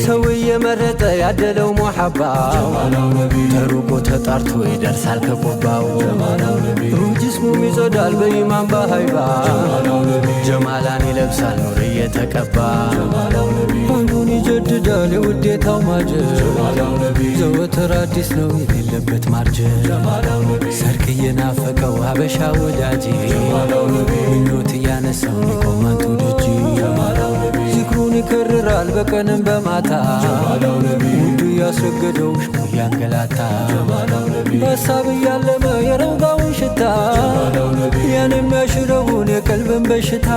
ሰው የመረጠ ያደለው ሙሐባ ተሩቆ ተጣርቶ ይደርሳል ከቆባው ጅስሙም ይጸዳል በኢማን በሃይባ ጀማላን ይለብሳል ኑር እየተቀባ አይኑን ይጀድዳል የውዴታው ማጀብ ዘወትር አዲስ ነው የሌለበት ማርጀት ሰርግ እየናፈቀው ሀበሻ ወዳጄ ምኞት እያነሳው ሊቆማንቱ ደጅ ዚክሩን ይከርራል በቀንም በማታ ውዱ ያስረገደው ሽኩ ያንገላታ በሀሳብ እያለመ የረንጋውን ሽታ ያን የሚያሽረውን የቀልብን በሽታ